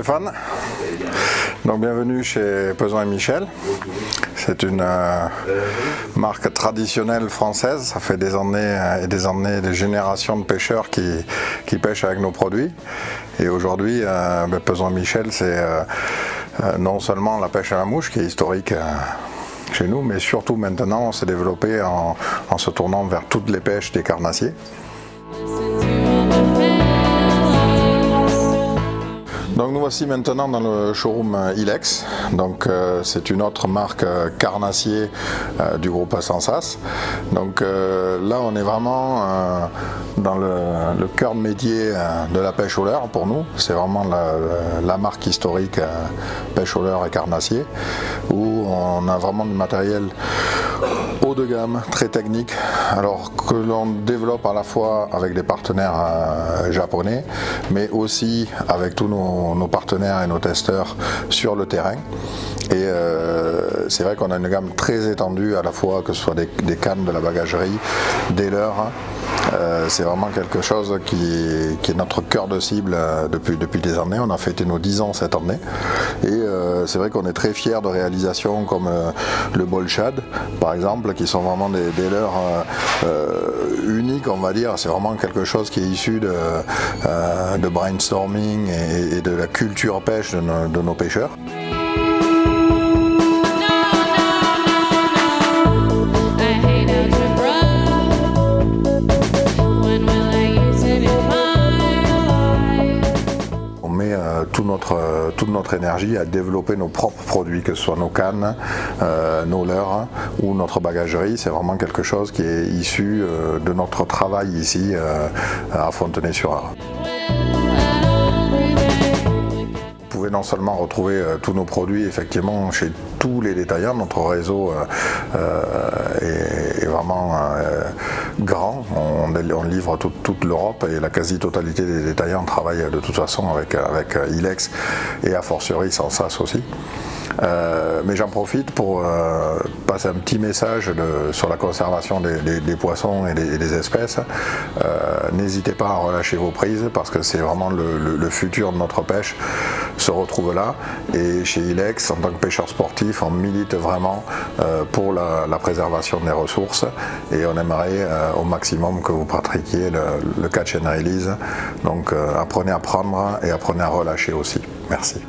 Stéphane, donc bienvenue chez Peson et Michel. C'est une marque traditionnelle française, ça fait des années et des années, des générations de pêcheurs qui pêchent avec nos produits. Et aujourd'hui, Peson et Michel, c'est non seulement la pêche à la mouche qui est historique chez nous, mais surtout maintenant on s'est développé en se tournant vers toutes les pêches des carnassiers. Donc nous voici maintenant dans le showroom Ilex. Donc c'est une autre marque carnassier du groupe Sensas. Donc là on est vraiment dans le cœur de métier de la pêche au leurre pour nous. C'est vraiment la marque historique pêche au leurre et carnassier, où on a vraiment du matériel haut de gamme, très technique, alors que l'on développe à la fois avec des partenaires japonais, mais aussi avec tous nos partenaires et nos testeurs sur le terrain. Et c'est vrai qu'on a une gamme très étendue, à la fois que ce soit des cannes, de la bagagerie, des leurres. C'est vraiment quelque chose qui est notre cœur de cible depuis des années. On a fêté nos 10 ans cette année. Et c'est vrai qu'on est très fiers de réalisations comme le bol shad, par exemple, qui sont vraiment des leurres uniques, on va dire. C'est vraiment quelque chose qui est issu de brainstorming et de la culture pêche de nos pêcheurs. Toute notre énergie à développer nos propres produits, que ce soit nos cannes, nos leurres ou notre bagagerie. C'est vraiment quelque chose qui est issu de notre travail ici à Fontenay-sur-Art. Vous pouvez non seulement retrouver tous nos produits effectivement chez tous les détaillants, notre réseau est vraiment grand, on livre toute l'Europe et la quasi-totalité des détaillants travaillent de toute façon avec Ilex et a fortiori Sensas aussi. Mais j'en profite pour passer un petit message sur la conservation des poissons et des espèces. N'hésitez pas à relâcher vos prises parce que c'est vraiment le futur de notre pêche se retrouve là. Et chez Ilex, en tant que pêcheur sportif, on milite vraiment pour la préservation des ressources et on aimerait au maximum que vous pratiquiez le catch and release. Donc apprenez à prendre et apprenez à relâcher aussi. Merci.